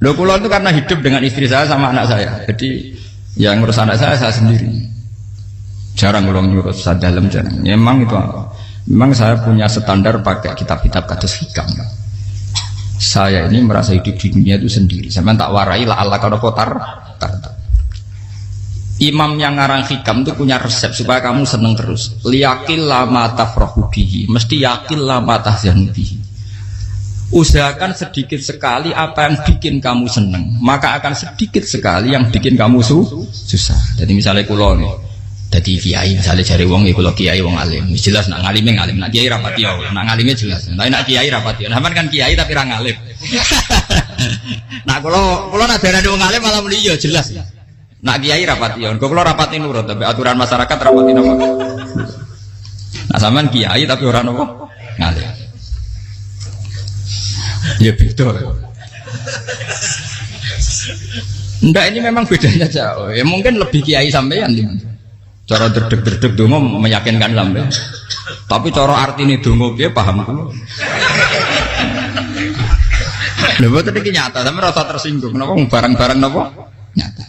Loh kula itu karena hidup dengan istri saya sama anak saya. Jadi yang ngurus anak saya sendiri. Jarang kula ngurus dalam jarang. Ya, memang saya punya standar pakai kitab-kitab kados hikam. Saya ini merasa hidup di dunia itu sendiri. Sampeyan tak warai la Allah kalau kotar. Imam yang ngarang hikam itu punya resep supaya kamu seneng terus. Liyakil lama tafrahu bihi, mesti yakil lama tahzanu bihi. Usahakan sedikit sekali apa yang bikin kamu seneng, maka akan sedikit sekali yang bikin kamu susah. Jadi misalnya kula nih, jadi kiai misalnya cari wong ya kula kiai wong alim. Jelas nak ngalime ngalim, nak kiai rapati ya, nak ngalime jelas. Tapi nak kiai rapati ya. Sampeyan kan kiai tapi ra ngalim. Nah kula nak darani wong alim malah muni ya jelas. Nak kiai rapati ya, kula rapati nurut tapi aturan masyarakat rapati napa. Nah sampean kiai tapi ora napa ngalim. Ya beda. Enggak, ini memang bedanya jauh. Ya mungkin lebih kiai sampean cara derdek-derdek donga meyakinkan sampean. Tapi cara artine donga piye paham kula. Lha boten iki nyata, sampeyan rasa tersinggung. Napa barang-barang napa? Nyata.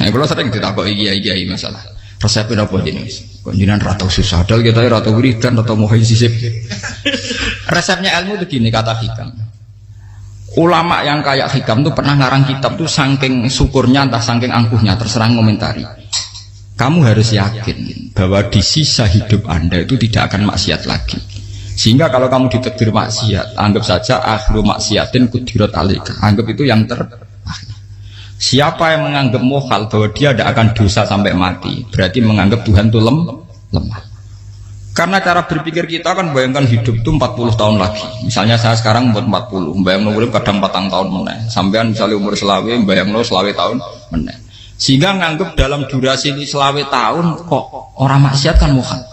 Nah, kula sering ditakoki kiai-kiai masalah. Resepnya apa jenenge? Kok jenengan ra tau susah dal kita ra tau wiridan atau mohon sisip. Resepnya ilmu itu gini kata hikam. Ulama yang kayak hikam tuh pernah ngarang kitab tuh saking syukurnya entah saking angkuhnya terserah ngomentari. Kamu harus yakin bahwa di sisa hidup Anda itu tidak akan maksiat lagi. Sehingga kalau kamu ditakdir maksiat, anggap saja akhlu maksiatin kudirat alaika. Anggap itu yang siapa yang menganggap mohal bahwa dia tidak akan dosa sampai mati, berarti menganggap Tuhan itu lemah. Karena cara berpikir kita kan bayangkan hidup itu 40 tahun lagi. Misalnya saya sekarang umur 40, bayangkan umur kadang 4 tahun meneh. Sampean misalnya umur selawe, bayangkan selawe tahun meneh. Sehingga menganggap dalam durasi selawe tahun kok orang maksiat kan mohal.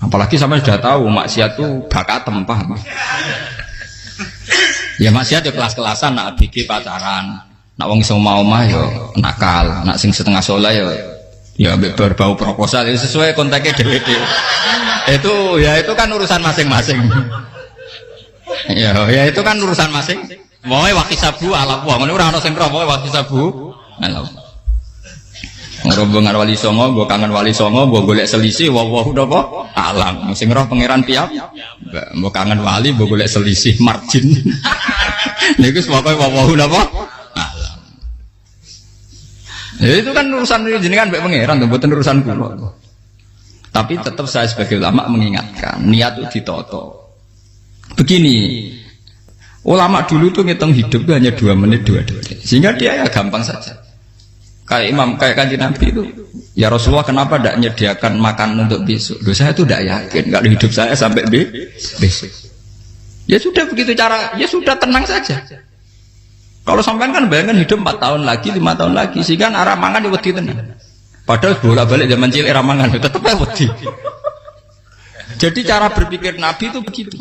Apalagi sampai sudah tahu maksiat itu bakat paham. Ya maksiat ya kelas-kelasan, nak bikin pacaran. Nak wong iso mau mah yo nakal, nak sing setengah soleh ya berbau proposal ya sesuai kontaknya dhewe-dhewe. Itu kan urusan masing-masing. ya itu kan urusan masing. Wae wakisabu ala wong ngono ora ana sing roh wae wakisabu. Ala. Ngrombongan wali songo, mbok kangen wali songo, mbok golek selisih wawahu napa? Alam. Sing roh pangeran tiap. Mbok kangen wali, mbok golek selisih margin. Niku pokoke wawahu napa? Ya itu kan urusan jenengan mbek pangeran, mboten urusan kula. Tapi tetap saya sebagai ulama mengingatkan, niat itu ditoto. Begini, ulama dulu tuh ngitung hidup itu hanya 2 menit 2 detik. Sehingga dia ya gampang saja. Kayak imam, kayak kanjeng Nabi itu, ya Rasulullah kenapa tidak menyediakan makan untuk besok? Loh, saya itu tidak yakin kalau hidup saya sampai besok. Ya sudah begitu cara, ya sudah tenang saja. Kalau sampean kan bayangkan hidup 4 tahun lagi, 5 tahun lagi, sehingga arah mangan wedi tenan. Padahal bolak-balik zaman cilik arah mangan tetep wedi. Jadi cara berpikir Nabi itu begitu.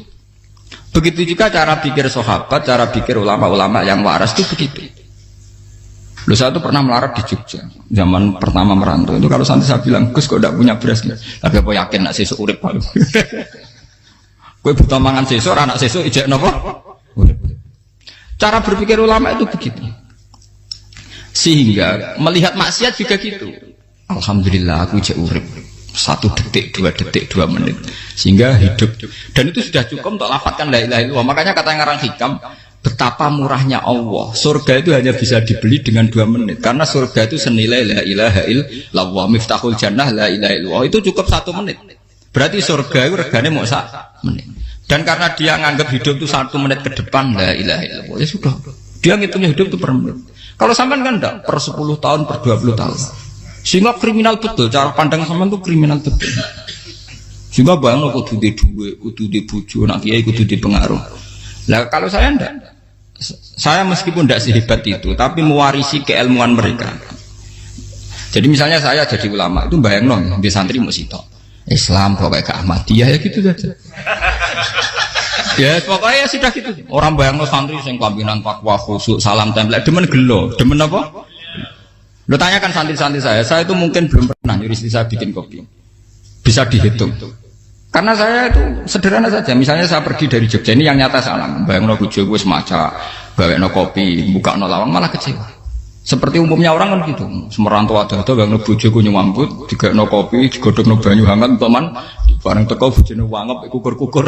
Begitu juga cara pikir sahabat, cara pikir ulama-ulama yang waras itu begitu. Loh, saya itu pernah melarat di Jogja zaman pertama merantau itu. Kalau nanti saya bilang, Gus kok tidak punya beras nggak? Tapi apa yakin nak sesuk urip paling. Kowe buta mangan sesuk, anak sesuk ijek napa? Urip. Cara berpikir ulama itu begitu. Sehingga melihat maksiat juga gitu. Alhamdulillah aku ijek urip 1 detik, 2 detik, 2 menit. Sehingga hidup. Dan itu sudah cukup untuk lafadzkan la ilaha illallah. Makanya kata ngarang hikam, betapa murahnya Allah. Surga itu hanya bisa dibeli dengan 2 menit. Karena surga itu senilai la ilaha illallah. Miftahul jannah la ilaha illallah. Itu cukup 1 menit. Berarti surga itu regane mau 1 menit. Dan karena dia nganggap hidup itu 1 menit ke depan, la ilaha illallah, ya sudah. Dia ngitungnya hidup itu per menit. Kalau sampean kan enggak, per 10 tahun, per 20 tahun. Sehingga kriminal betul, cara pandang sampean itu kriminal betul. Sehingga bayang kudu di duwe, kudu di bojo, nak kiai kudu di pengaruh. Lah kalau saya enggak. Saya meskipun enggak sehebat itu, tapi mewarisi keilmuan mereka. Jadi misalnya saya jadi ulama, itu bayang di santri mau sitok. Islam pokoknya ke Ahmadiyah ya gitu saja. Ya pokoknya ya sudah gitu. Orang bayangno santri sing pampinan takwa khusyuk salam tempel demen gelo, demen apa? Lo tanyakan santri-santri saya itu mungkin belum pernah nyuri istri saya bikin kopi. Bisa dihitung. Karena saya itu sederhana saja. Misalnya saya pergi dari Jogja ini yang nyata salam. Bayangno bojo wis maca gawekno kopi, bukakno lawang malah kecewa. Seperti umumnya orang kan gitu. Semerantau ada gak bojoku nyuambut, digawekno kopi, digodhogno banyu hangat teman, bareng teko bojone wangep kukur-kukur.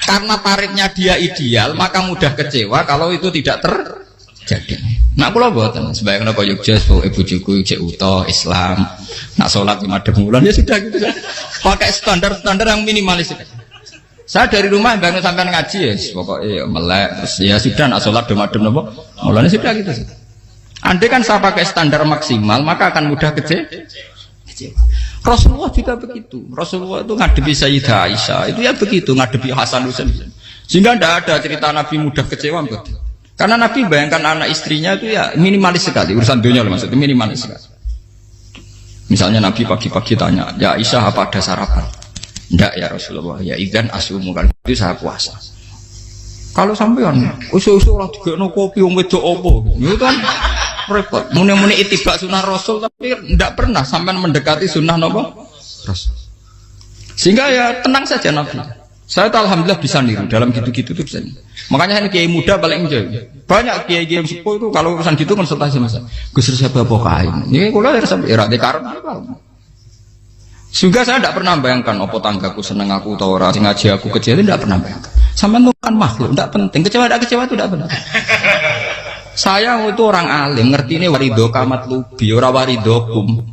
Karena tarifnya dia ideal, maka mudah kecewa kalau itu tidak terjadi. Nak kula mboten, sebayangno kaya Jogja, bojoku cek uta Islam, nak salat 5 bulan ya sudah gitu. Pakai standar-standar yang minimalis. Saya dari rumah bangun sampai ngaji ya, pokoknya melek, ya sudah nak sholat demadem nopo, mulanya sudah gitu. Andai kan saya pakai standar maksimal, maka akan mudah kecewa. Rasulullah juga begitu. Rasulullah itu ngadepi Sayyidah Aisyah, itu ya begitu, ngadepi Hasan Husain. Sehingga tidak ada cerita Nabi mudah kecewa, betul. Karena Nabi bayangkan anak istrinya itu ya minimalis sekali, urusan dunia loh maksudnya minimalis sekali. Misalnya Nabi pagi-pagi tanya, ya Aisyah apa ada sarapan? Enggak ya Rasulullah, ya idzan asumu, kalau itu saya puasa. Kalau sampean usul-usul lah digekno kopi wong wedok opo, itu kan repot. Muni-muni itibak sunnah Rasul tapi tidak pernah sampean mendekati sunnah napa Rasul. Sehingga ya tenang saja Nabi. Saya tuh alhamdulillah bisa niru dalam gitu-gitu tuh bisa. Makanya ini kiai muda paling enjoy. Banyak kiai-kiai yang sepuh itu kalau urusan gitu konsultasi Mas. Gus resep apa kae. Niki kula resep era dekarep. Juga saya tidak pernah bayangkan apa tanggaku seneng aku atau orang sing ngaji aku kecewa, tidak pernah bayangkan. Sampai itu kan makhluk, tidak penting. Kecewa tidak kecewa itu tidak benar. Saya itu orang alim, ngerti ini warido kamat lubi, ora warido kum.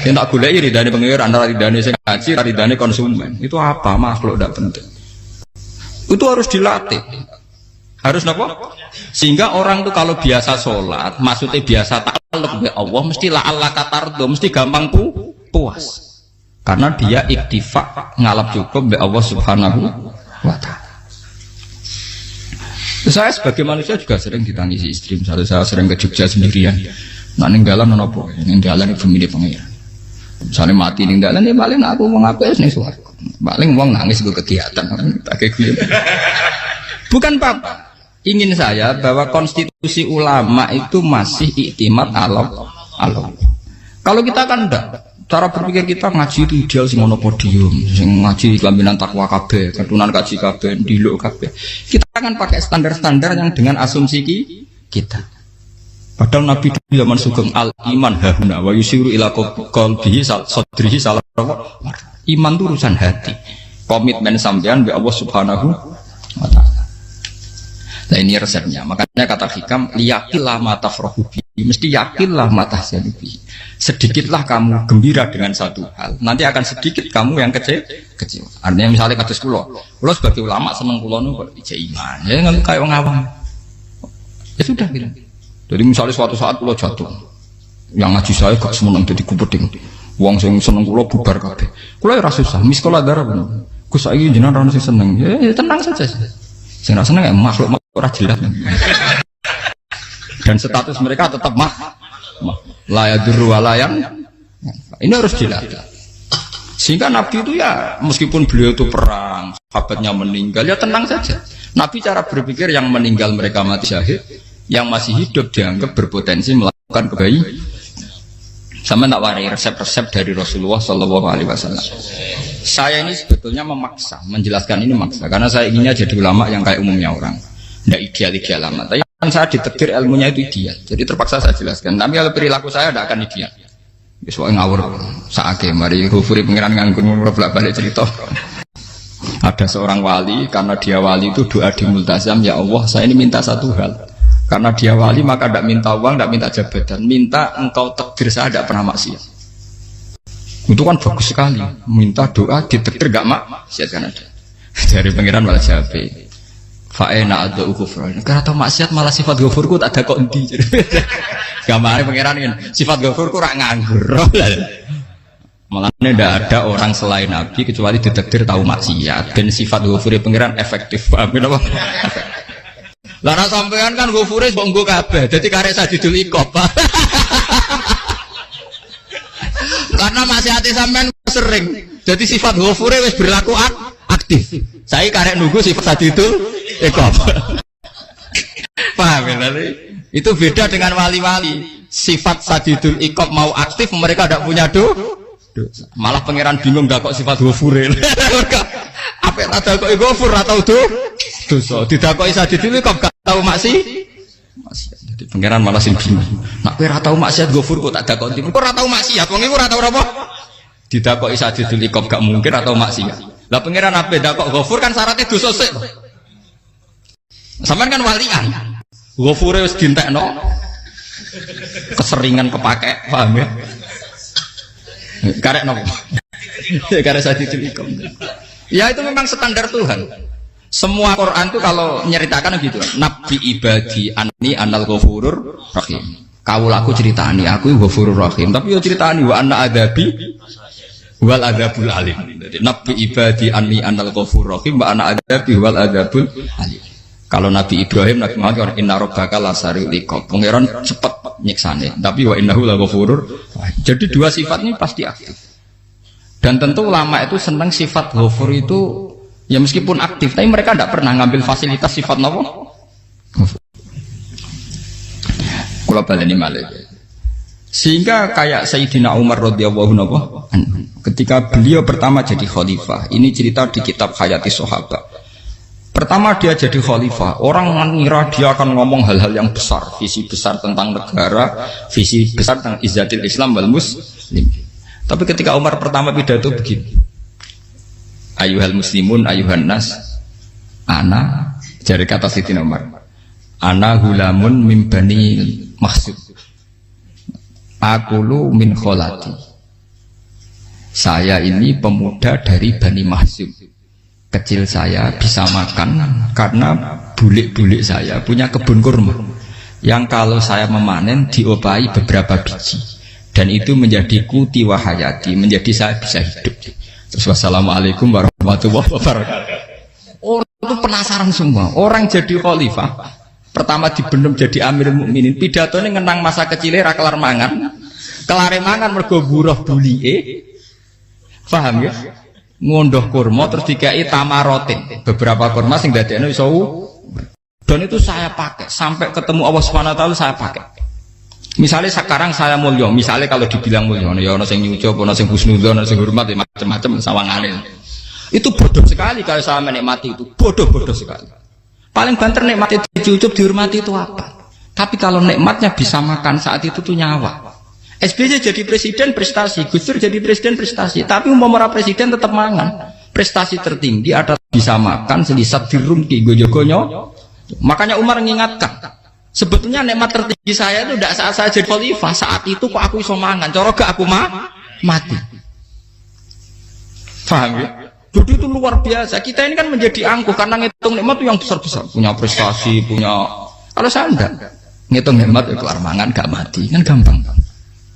Yang tak gulai ridane pengiran, ridane sing ngaji, ridane konsumen. Itu apa? Makhluk tidak penting. Itu harus dilatih. Harus apa? Sehingga orang tuh kalau biasa sholat, maksudnya biasa takluk be Allah, mesti la Allah katardo, mesti gampang puas. Karena dia iktifak ngalap cukup be Allah Subhanahu wa ta'ala. Saya sebagai manusia juga sering ditangisi istri. Misalnya saya sering ke Jogja sendirian. Nah ninggalan nopo, ninggalan ibu milih pengiran. Misalnya mati ninggalan, ya paling aku mau ngapes nih suara. Paling uang nangis gue kegiatan. Bukan apa. Ingin saya bahwa konstitusi ulama itu masih iktimat Allah. Kalau kita kan enggak. Cara berpikir kita ngaji itu ideal sing ono podium, sing ngaji kelaminan takwa kabeh, ketunan kaji kabeh, diluk kabeh. Kita akan pakai standar-standar yang dengan asumsi kita. Padahal Nabi zaman sugeng al iman hahuna wa yusiru ila qalbihi sadrihi salah. Iman itu urusan hati. Komitmen sampean be Allah Subhanahu wa taala. Nah ini resepnya. Makanya kata hikam liyakillah mata frohubi, mesti yakinlah mata syaribi. Sedikitlah kamu gembira dengan satu hal, nanti akan sedikit kamu yang kecewa. Artinya misalnya kados kula sebagai ulama seneng kula nu kok ijek iman, ya nggak kayak wong awam. Ya sudah gitu. Jadi misalnya suatu saat kula jatuh, yang ngaji saya gak semeneng jadi kupeding. Wong sing seneng kula bubar kabeh. Kula ora susah, miskola darah bener. Gus saiki jenengan ora sing seneng. Ya tenang saja. Sing ora seneng makhluk ora jelas. Dan status mereka tetap layadur walayan. Ini harus dilatih. Sehingga Nabi itu ya meskipun beliau itu perang, sahabatnya meninggal, ya tenang saja. Nabi cara berpikir yang meninggal mereka mati syahid, yang masih hidup dianggap berpotensi melakukan kebaikan. Sama tak warai resep-resep dari Rasulullah Shallallahu Alaihi Wasallam. Saya ini sebetulnya memaksa, menjelaskan ini maksa, karena saya inginnya jadi ulama yang kayak umumnya orang, tidak ideal lama. Tapi kan saya ditakdir ilmunya itu ideal, jadi terpaksa saya jelaskan. Tapi kalau perilaku saya tidak akan ideal. Soalnya ngawur, saake mari Ghafuri pengiran nganggur bolak-balik cerita. Ada seorang wali, karena dia wali itu doa di multazam, ya Allah saya ini minta satu hal. Karena dia wali maka tidak minta uang, tidak minta jabatan, minta engkau takdir saya tidak pernah maksiat. Itu kan bagus sekali, minta doa ditakdir gak maksiat kan ada. Dari pengiran malah Syafi'i. Fa'ena ada ghufran. Karena tahu maksiat malah sifat ghafurku tak ada kok endi. Gamane pengiran kan sifat ghafurku rak nganggur. Malah tidak ada orang selain Nabi kecuali ditakdir tahu maksiat. Dan sifat ghafuri pengiran efektif. Paham apa? Lara sampean kan ghafure kok nggo kabeh. Dadi karek sajidul iqab. Karena maksiate sampean sering. Jadi sifat ghafure wis berlaku aktif. Saya karek nunggu sifat sajidul iqab. Paham ya? Itu beda dengan wali-wali. Sifat sajidul iqab mau aktif mereka tidak punya dosa. Malah pangeran bingung gak kok sifat ghafure. Apa nek tak dakoki Ghafur ora tau dosa. Didakoki Sadidil kok gak tau maksiat. Jadi pangeran malah sing bingung. Nek kowe ora tau maksiat Ghafur kok tak dakoki. Kok ora tau maksiat, wong iku ora tau apa? Didakoki Sadidil kok gak mungkin ora tau maksiat. Lah pangeran ape dakok Ghafur kan syaratnya dosa sik. Sampeyan kan walian. Ghafure wis dientekno. Keseringan kepake, paham ya? Karek nopo? Karek Sadidil ikom. Ya itu memang standar Tuhan. Semua Quran itu kalau nyeritakan gitu. Nabi ibadi anni anal ghafurur rahim. Kawulaku ceritani aku ghafurur rahim, tapi yo ceritani wa anna adabi wal adabul alim. Jadi Nabi ibadi anni anal ghafurur rahim wa anna adabi wal adabul alim. Kalau Nabi Ibrahim, Nabi Muhammad, inna rabbaka lasari'ul iqab. Pangeran cepat nyiksane, tapi wa innahu laghafurur. Jadi dua sifat ini pasti aktif. Dan tentu ulama itu senang sifat ghafur itu ya meskipun aktif, tapi mereka tidak pernah ngambil fasilitas sifat apa? Kula baleni malih. Sehingga kayak Sayyidina Umar radhiyallahu anhu ketika beliau pertama jadi khalifah, ini cerita di kitab Hayati Sahabat. Pertama dia jadi khalifah, orang mengira dia akan ngomong hal-hal yang besar, visi besar tentang negara, visi besar tentang izzatil Islam wal muslim. Tapi ketika Umar pertama pidato begini, ayuhal muslimun ayuhan nas, ana, jari kata Sayyidina Umar, ana hulamun min bani Makhzum, akulu min kholati, saya ini pemuda dari Bani Makhzum. Kecil saya bisa makan karena bulik-bulik saya punya kebun kurma yang kalau saya memanen diopahi beberapa biji dan itu menjadi kuti wahayati, menjadi saya bisa hidup. Terus wassalamualaikum warahmatullahi wabarakatuh. Orang itu penasaran semua. Orang jadi khalifah pertama dibendem jadi Amirul Mukminin, pidatonya ngenang masa kecilnya ra kelar mangan, kelare mangan mergo buruh bulike, paham ya? Ngondoh kurma terus dikai tamarotin, beberapa kurma sing dadekno iso, dan itu saya pakai sampai ketemu Allah Subhanahu wa taala saya pakai. Misalnya sekarang saya mulya, misalnya kalau dibilang mulya ya ana sing nyucup, ana sing husnudzon, ana sing hormat macam-macam sawangane. Itu bodoh sekali kalau saya menikmati itu, bodoh sekali. Paling banter nikmati dicucup dihormati itu apa? Tapi kalau nikmatnya bisa makan saat itu tuh nyawa. SBY jadi presiden prestasi, Gus Dur jadi presiden prestasi, tapi umpama presiden tetap mangan. Prestasi tertinggi adalah bisa makan selisat dirumki gojogonyo. Makanya Umar mengingatkan, sebetulnya nikmat tertinggi saya itu tidak saat saya jadi khalifah, saat itu kok aku iso mangan, cara gak aku mati. Paham ya? Jadi itu luar biasa. Kita ini kan menjadi angkuh karena ngitung nikmat itu yang besar-besar, punya prestasi, punya. Kalau saya enggak ngitung nikmat itu kelar mangan gak mati, kan gampang.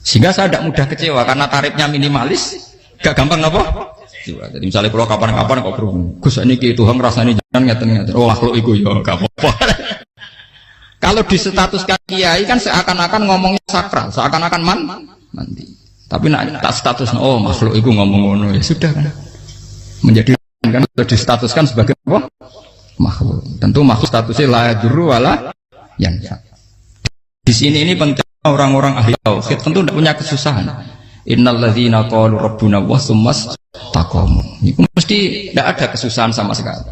Sehingga saya tidak mudah kecewa karena tarifnya minimalis, gak gampang apa? Jadi misalnya kalau kapan-kapan kok berhubung, Gus ini Tuhan rasanya jangan ngeten-ngeten. Oh makhluk itu ya gak apa-apa. Kalau di status kiai kan seakan-akan ngomongnya sakral, seakan-akan mandi. Tapi nak tak status, oh makhluk itu ngomong ngono ya sudah kan. Menjadi kan sudah distatuskan sebagai apa? Makhluk. Tentu makhluk statusnya la yadurru wala yanfa. Di sini ini penting. Orang-orang ahli tauhid tentu tidak punya kesusahan. Innalladzina qalu rabbuna wa tsummas taqamu. Itu mesti tidak ada kesusahan sama sekali.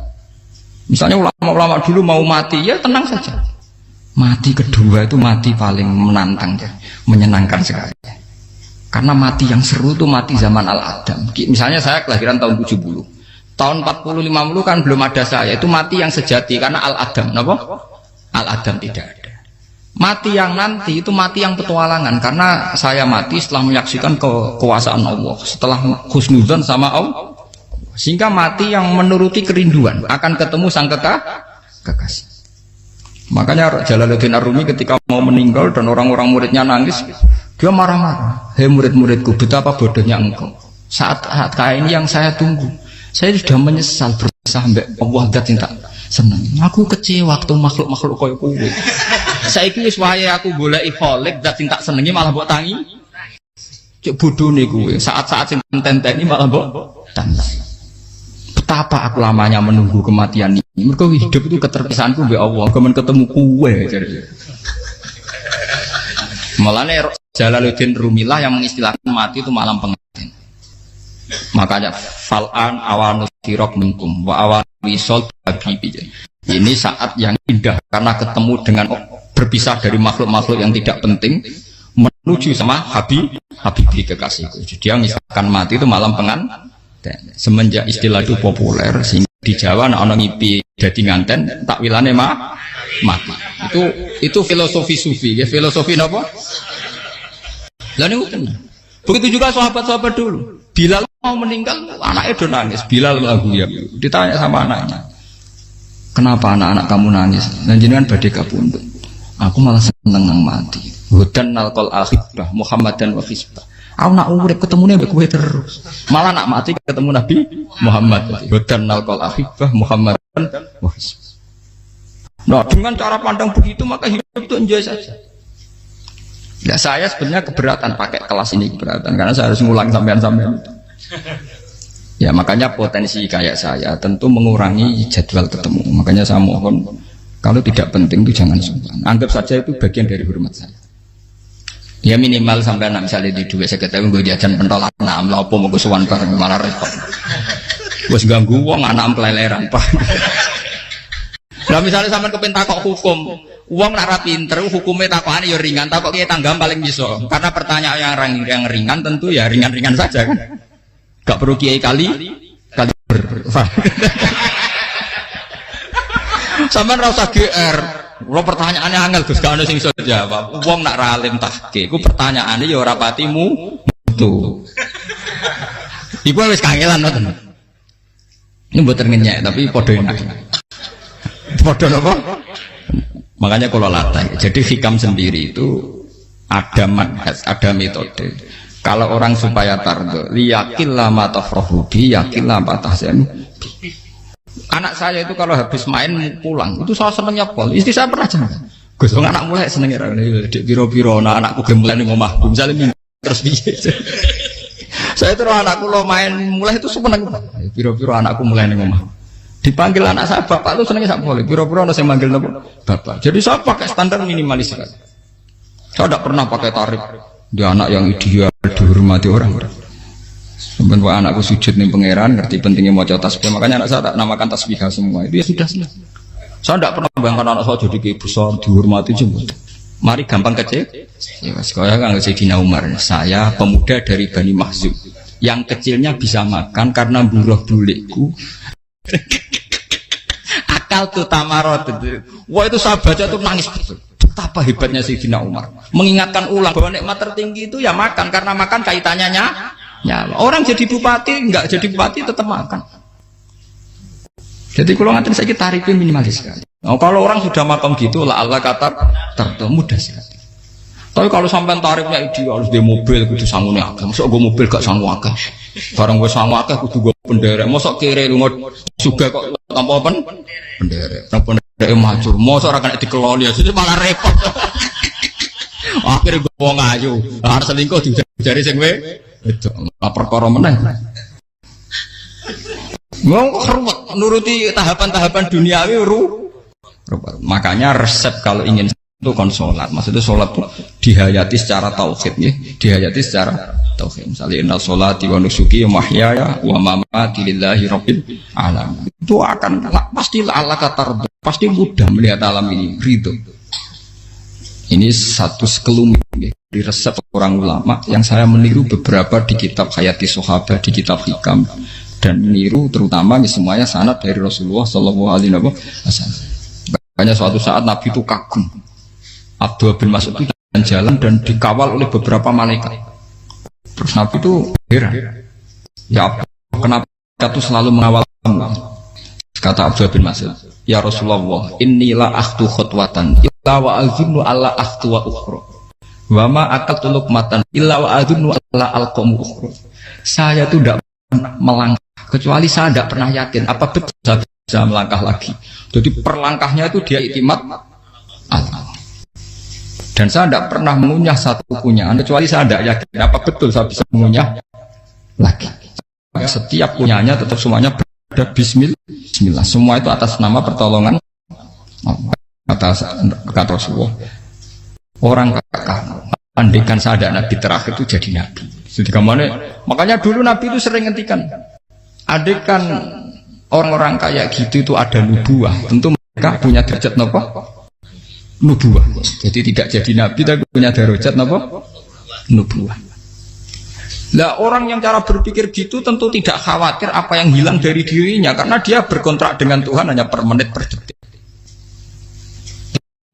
Misalnya ulama-ulama dulu mau mati, ya tenang saja. Mati kedua itu mati paling menantang, ya. Menyenangkan sekali. Karena mati yang seru itu mati zaman Al-Adam. Misalnya saya kelahiran tahun 70. Tahun 40-50 kan belum ada saya. Itu mati yang sejati karena Al-Adam. Kenapa? Al-Adam tidak ada. Mati yang nanti itu mati yang petualangan karena saya mati setelah menyaksikan kekuasaan Allah, setelah husnudzon sama Allah, sehingga mati yang menuruti kerinduan akan ketemu sang kekasih. Makanya Jalaluddin Ar-Rumi ketika mau meninggal dan orang-orang muridnya nangis, dia marah-marah. Hei murid-muridku, betapa bodohnya engkau. Saat kayak ini yang saya tunggu, saya sudah menyesal sampai Allah dat cinta senang. Aku kecewa waktu makhluk-makhluk koyo kuwi. Saiki wis wayahe aku goleki kholik dat tak senengi malah mbok tangi. Cek bodone kuwi. Saat-saat sing tenteni malah mbok tangi. Betapa aku lamanya menunggu kematian ini. Mergo hidup itu keterpisahanku mbek Allah, kemen ketemu kowe jare. Malane Jalaluddin Rumilah yang mengistilahkan mati itu malam pengantin. Makanya fal'an awanu sirok minkum wa awan wisol habibi. Ini saat yang indah karena ketemu dengan berpisah dari makhluk-makhluk yang tidak penting menuju sama habibi kekasihku. Dia misalkan mati itu malam pengantin. Semenjak istilah itu populer sehingga di Jawa anak ngipi jadi nganten takwilane mati. Itu filosofi sufi ya, filosofi apa? Lah niku tenan. Begitu juga sahabat-sahabat dulu. Bilal mau meninggal, anaknya udah nangis. Bilal lagu ya. Ditanya sama anaknya, kenapa anak-anak kamu nangis? Dan jenengan badhe kapundhut. Aku malah seneng nang mati. Hudan nalqal akhibah Muhammadan wa hisbah. Aku nak urip ketemune mbek kowe terus. Malah nak mati ketemu Nabi Muhammad. Hudan nalqal akhibah Muhammadan wa hisbah. Nah, dengan cara pandang begitu maka hidup itu enjoy saja. Ya saya sebenarnya keberatan pakai kelas ini, keberatan karena saya harus ngulang sampean-sampean itu. Ya makanya potensi kayak saya tentu mengurangi jadwal ketemu. Makanya saya mohon kalau tidak penting itu jangan sungkan. Anggap saja itu bagian dari hormat saya. Ya minimal sampai anak misalnya di dua saya ketahui gue jajan pentolan enam lah apa mau kesuwan bareng malah repot. Bos ganggu uang anak keleleran pak. Nah misalnya sampai kepentak kok hukum, uang nak pinter, hukumnya takokan ya ringan, takok kita tanggam paling bisa. Karena pertanyaan yang ringan tentu ya ringan-ringan saja kan. Gak perlu kiai kali ber. Sampai rasa GR, lo pertanyaannya angel Gus gak ada sing iso jawab. Uang nak ralim tahke, ku pertanyaannya ya ora patimu tuh. Ibu wis kangelan nonton. Ini buat ngenyek tapi podo enak. Podo apa? Makanya kalau latih. Jadi hikam sendiri itu ada manhaj, ada metode. Kalau orang supaya tardo, yakin lama tafrohubi, yakin lama tahsen. Anak saya itu kalau habis main pulang, itu saya senengnya pol. Istri saya pernah jangan. Gus, anak mulai senengnya di biro-biro, anakku gemulai nih ngomahku, misalnya terus biasa. Saya terus anakku lo main mulai itu seneng. Biro-biro anakku mulai nih ngomahku. Dipanggil anak saya bapak itu senengnya sak boleh. Biro-biro ada yang manggil bapak. Jadi saya pakai standar minimalis sekali. Saya tidak pernah pakai tarif. Dia anak yang ideal dihormati orang. Sebenarnya anakku sujud nih pangeran, ngerti pentingnya mau tasbih. Makanya anak saya tak namakan tasbih semua. Itu ya sudah selesai. Saya tidak pernah bayangkan anak saya jadi kayak besar dihormati juga. Mari gampang kecil. Ya sekolah kan Sayyidina Umar. Saya pemuda dari Bani Mahzum. Yang kecilnya bisa makan karena buruh bulikku. Akal tuh tamarot. Wah itu saya baca tuh nangis betul. Betapa hebatnya Sayyidina Umar. Mengingatkan ulang bahwa nikmat tertinggi itu ya makan karena makan kaitannya nyala. Orang jadi bupati enggak jadi bupati tetap makan. Jadi kalau ngantin saya tarifnya minimalis sekali. Nah, kalau orang sudah makan gitu lah Allah kata tertentu mudah sekali. Tapi kalau sampai tarifnya ideal harus di mobil kudu sangune akeh. Mosok gue mobil gak sangu akeh. Barang gue sangu akeh kudu gue penderek. Mosok kere lunga juga kok tanpa penderek. Nang penderek maju. Mosok ora kena dikeloli jadi malah repot. Akhirnya gue wong ayu. Harus selingkuh dijari sing itu perkara meneh. Mau ruwet nuruti tahapan-tahapan duniawi makanya resep kalau ingin itu kon sholat, maksudnya sholat itu dihayati secara tauhid ya, dihayati secara tauhid. Misalnya inna sholati wa nusuki wa mahyaya wa mamati lillahi rabbil alamin. Itu akan pasti Allah kata pasti mudah melihat alam ini ridho. Ini satu sekelumit ya, di resep orang ulama yang saya meniru beberapa di kitab Hayati Sahabat, di kitab Hikam dan meniru terutama semuanya sanad dari Rasulullah Shallallahu Alaihi Wasallam. Makanya suatu saat Nabi itu kagum. Abdullah bin Mas'ud itu jalan dan dikawal oleh beberapa malaikat. Terus Nabi itu heran. Ya kenapa itu selalu mengawal kamu? Kata Abdullah bin Mas'ud, ya Rasulullah, inilah akhtu khutwatan illa wa azunnu alla akhtu wa ukhra. Wa ma akaltu luqmatan illa wa azunnu alla alqamu ukhra. Saya itu tidak pernah melangkah kecuali saya tidak pernah yakin apa betul saya bisa melangkah lagi. Jadi perlangkahnya itu dia iktimat Allah. Dan saya tidak pernah mengunyah satu kunyahan kecuali saya tidak yakin apa betul saya bisa mengunyah lagi. Setiap kunyahnya tetap semuanya berada Bismillah. Semua itu atas nama pertolongan atas kata Rasulullah. Orang kakak, andaikan saya ada nabi terakhir itu jadi nabi. Jadi kemana? Makanya dulu Nabi itu sering ngendikan, adekan orang-orang kayak gitu itu ada nubuah, tentu mereka punya derajat napa? Nubuah. Jadi tidak jadi nabi tapi punya derajat napa? Nubuah. Lah orang yang cara berpikir gitu tentu tidak khawatir apa yang hilang dari dirinya karena dia berkontrak dengan Tuhan hanya per menit per detik.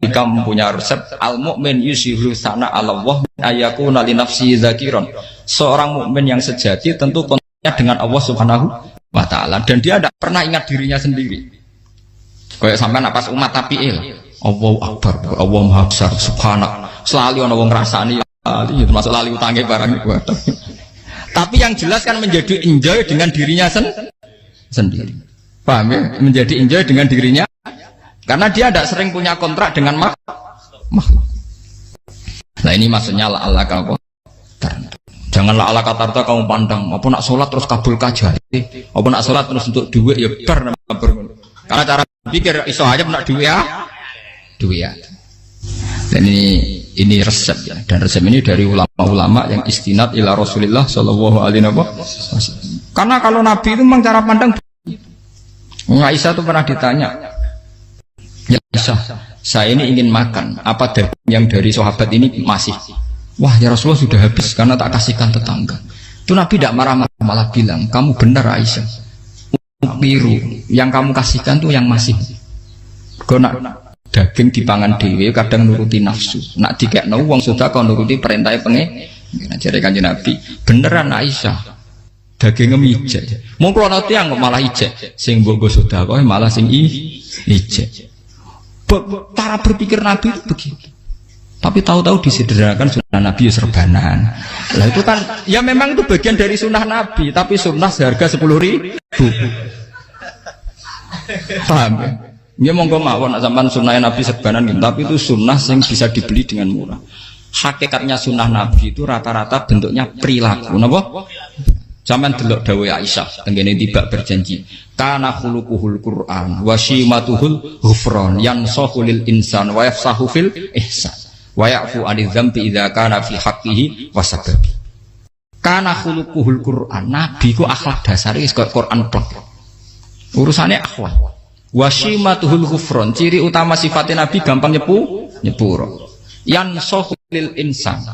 Jika mempunyai resep al-mu'min yusiru sana Allah ayakuna li nafsi zakiron. Seorang mukmin yang sejati tentu kontaknya dengan Allah Subhanahu wa ta'ala dan dia tidak pernah ingat dirinya sendiri. Kayak sampai napas umat tapi'il Allahu Akbar, Allah Maha Besar, Subhanak. Selalu orang ngerasani termasuk lali utangnya barang itu. Tapi yang jelas kan menjadi enjoy dengan dirinya sendiri. Paham ya? Menjadi enjoy dengan dirinya karena dia tidak sering punya kontrak dengan makhluk. Nah ini maksudnya Allah kamu janganlah Allah kata kamu pandang apa nak sholat terus kabul kajati, apa nak sholat terus untuk duit ya bar. Karena cara pikir iso aja nak duit ya. Dan ini resep ya, dan resep ini dari ulama-ulama yang istinad ila Rasulullah Shallallahu Alaihi Wasallam. Karena kalau Nabi itu memang cara pandang. Aisyah itu pernah ditanya, ya Aisyah, saya ini ingin makan, apa yang dari sahabat ini masih? Wah ya Rasulullah sudah habis karena tak kasihkan tetangga. Itu Nabi tidak marah-marah, malah bilang, kamu benar Aisyah. Biru yang kamu kasihkan tuh yang masih. Kau nak daging dipangan dewe kadang nuruti nafsu. Nak dikekno wong sudah kau nuruti perintah pengen. Jadi kanjeng Nabi beneran Aisyah. Daging ngejek. Mongko ana tiyang kok malah ijek. Sing mbok sudah kok malah sing ijek. Cara berpikir Nabi itu begitu. Tapi tahu-tahu disederhanakan sunnah Nabi serbanan. Lah itu kan ya memang itu bagian dari sunnah Nabi, tapi sunnah seharga 10.000. Paham ya? Ya monggo mawon sampean sunnah Nabi serbanan gitu, tapi itu sunnah yang bisa dibeli dengan murah. Hakikatnya sunnah Nabi itu rata-rata bentuknya perilaku, napa? Sampeyan delok dawuh Aisyah tengene tiba berjanji, kana khuluquhul Qur'an wa shimatuhul ghufran yansahu lil insan wa yafsahu fil ihsan wa ya'fu 'anil dzambi idza kana fi haqqihi wa sababi. Kana khuluquhul Qur'an, Nabi ku akhlak dasare wis kaya Quran plek. Urusane akhlak. Wa shimatuhul ghufran, ciri utama sifatnya Nabi gampang nyepuro. Yansahu lil insan.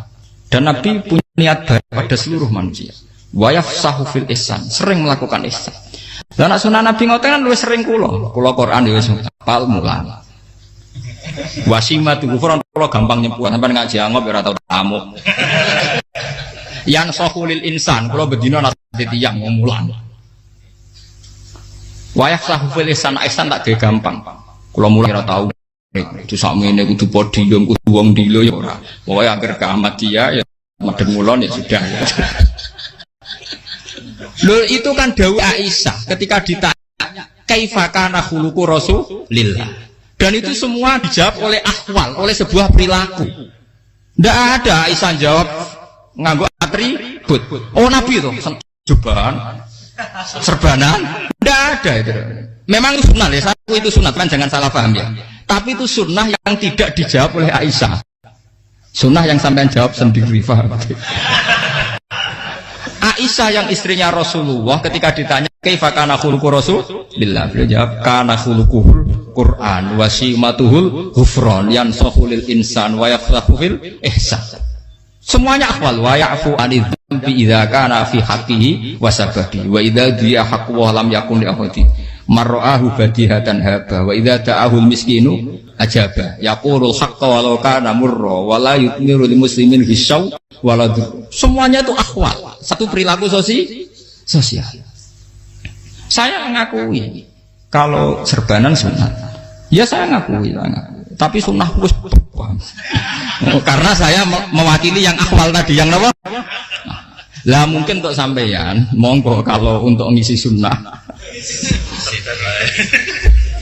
Dan Nabi punya niat baik pada seluruh manusia. Wa yafsahu fil ihsan, sering melakukan ihsan. Lah nek sunah Nabi ngoten kan luwih sering kula Quran ya wis hafal mulang. Wasimatu kufron kula gampang nyepur sampean ngaji angop ora tau tamu. Yang sahulil insan kula bedina nate tiyang mulang. Wa yafsahu fil ihsan tak ge gampang. Kula mulang ora tau. Itu sakmene kudu podium kudu wong dilo ya ora. Pokoke anggere kiamat dia ya madhep mulon ya sudah. Loh itu kan dawuh Aisyah ketika ditanya kaifa kana khuluqu Rasulillah. Dan itu semua dijawab oleh ahwal, oleh sebuah perilaku. Tidak ada Aisyah jawab nganggo atribut. Oh Nabi itu jubahan, serbanan, tidak ada itu. Memang itu sunnah ya, satu itu sunnah kan jangan salah paham ya. Tapi itu sunnah yang tidak dijawab oleh Aisyah. Sunnah yang sampean jawab sendiri paham. Aisyah yang istrinya Rasulullah ketika ditanya kaifa kana khuluqu Rasulillah, beliau jawab kana khuluquhul Qur'an wa simatuhul ghufran yansahu lil insan wa yafsahu fil ihsan. Semuanya akhwal wa ya'fu 'anil dzambi idza kana fi haqqihi wa sababi wa idza dia haqqu wa lam yakun li ahadi marra'ahu badihatan haba wa idza ta'ahul miskinu ajaba yaqulul haqqa walau kana murra wa la yutmiru lil muslimin hisau waladhu. Semuanya itu akhwal, satu perilaku sosial. Saya mengakui kalau serbanan sunat, ya saya ngakui. Tapi sunnah wis karena saya mewakili yang akhwal tadi, yang apa? Lah mungkin untuk sampeyan, monggo kalau untuk ngisi sunnah.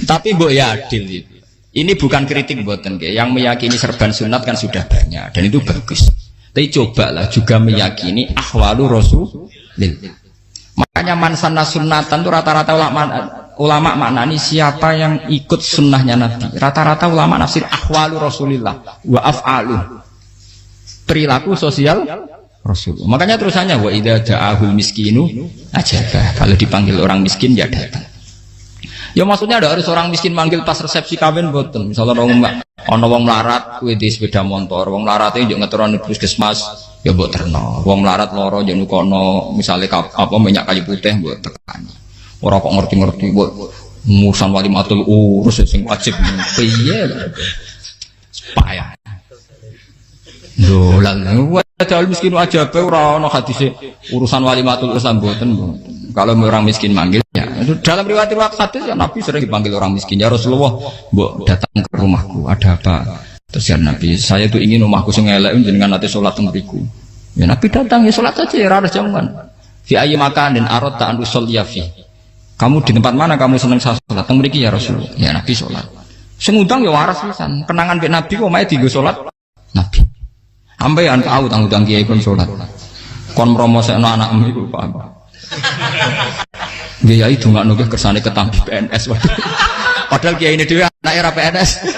Tapi mbok ya adil itu. Ini bukan kritik mboten nggih. Yang meyakini serban sunat kan sudah banyak dan itu bagus. Tapi cobalah juga meyakini ahwalu Rasulillah. Makanya mansana sunnatan itu rata-rata ulama maknani siapa yang ikut sunnahnya Nabi. Rata-rata ulama nafsir ahwalu Rasulillah wa af'alu. Perilaku sosial Rasulullah. Makanya terusannya wa idza ja'ahul miskinu ajaba. Kalau dipanggil orang miskin ya datang. Ya maksudnya ada harus orang miskin manggil pas resepsi kawin boten. Misalnya ana wong melarat kuwi di sepeda motor, wong melarate yo ngeteroni puskesmas ya mbok terno. Wong melarat lara yo nukono misale apa minyak kayu putih mbok tekani. Ora kok ngerti-ngerti mbok musan walimatul urus sing wajib piye. Payah. Dolan wajal miskin wajib ora ana hadise urusan walimatul urus mboten. Kalau orang miskin manggil ya dalam riwayat hadis ya Nabi sering dipanggil orang miskin. Ya Rasulullah, mbok datang ke rumahku, ada apa? Terus ya Nabi, saya tuh ingin rumahku sing elek jenengan nanti salat teng mriku. Ya Nabi datang ya salat saja ya ora jaman. Fi ayyi makanin aradta an usolliya fi. Kamu di tempat mana kamu seneng salat teng mriki ya Rasulullah. Ya Nabi salat. Sing ngundang ya waras pisan. Kenangan mek Nabi kok mae dienggo salat Nabi. Ambean tahu tanggung kiai kon salat. Kon promosekno anakmu iku paham. Kiai dongakno ke kersane ketampi PNS waduh. Padahal kiai ini dhewe anak era PNS.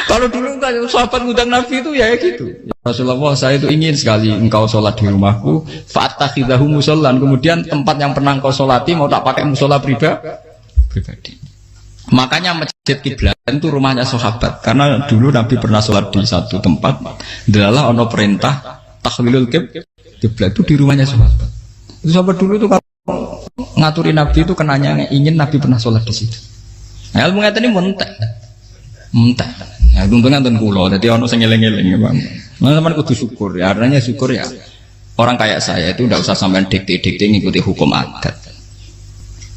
Kalau dulu kan sahabat ngundang Nabi itu ya gitu. Ya Rasulullah, saya itu ingin sekali engkau sholat di rumahku, fa'attakhidahu musollan. Kemudian tempat yang pernah engkau sholati mau tak pakai musola pribadi. Makanya masjid kiblat itu rumahnya sahabat. Karena dulu Nabi pernah sholat di satu tempat, adalah ono perintah tahlilul kiblat itu di rumahnya sahabat. Itu sahabat dulu itu kalau ngaturin Nabi itu kenanya ingin Nabi pernah sholat di situ. Nah, ilmu ngeten ini muntah. Ya untungnya nonton kulo, jadi ono sing eling-eling ya Bang. Nah, teman kudu syukur ya, artinya syukur ya. Orang kayak saya itu tidak usah sampean dikte-dikte ngikuti hukum adat.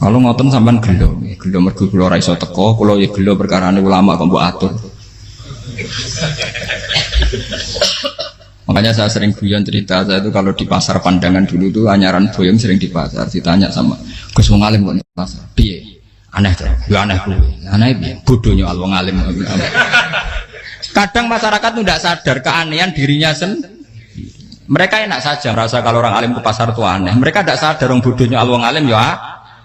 Kalau ngoten sampean gelo mergo kula ora iso teko, kula ya gelo perkarane ulama kok mbok atur. Makanya saya sering guyon cerita saya itu kalau di pasar Pandangan dulu tuh anyaran boyong sering di pasar ditanya sama Gus wong alim kok di pasar piye aneh tuh ya aneh kuwi aneh piye bodohnya wong alim. Kadang masyarakat tuh tidak sadar keanehan dirinya sendiri. Mereka enak saja merasa kalau orang alim ke pasar itu aneh. Mereka tidak sadar orang bodohnya wong alim ya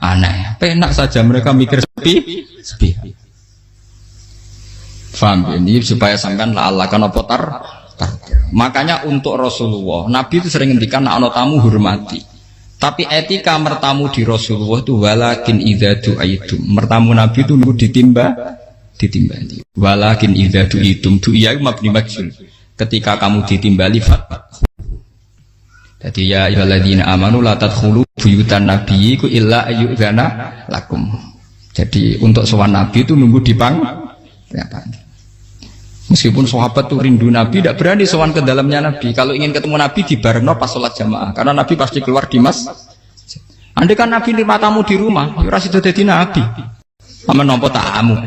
aneh. Enak saja mereka mikir sepi. Faham ini supaya sampean la Allah kana potar. Makanya untuk Rasulullah, Nabi itu sering ngendikan ana tamu hormati. Tapi etika mertamu di Rasulullah itu walakin idza du'aitum. Mertamu Nabi itu nunggu ditimbali. Walakin idza du'itum du'iya mabni majhul. Ketika kamu ditimbali fat. Jadi ya ayyuhalladzina amanu la tadkhulu buyutan nabiyyi illa ayyudzana lakum. Jadi untuk sowan Nabi itu nunggu meskipun sahabat tuh rindu Nabi, tidak berani sowan ke dalamnya Nabi. Kalau ingin ketemu Nabi di barengno pas sholat jamaah, karena Nabi pasti keluar di andai kan Nabi nerima tamu di rumah, ora sida dadi Nabi. Sama nampa tamu.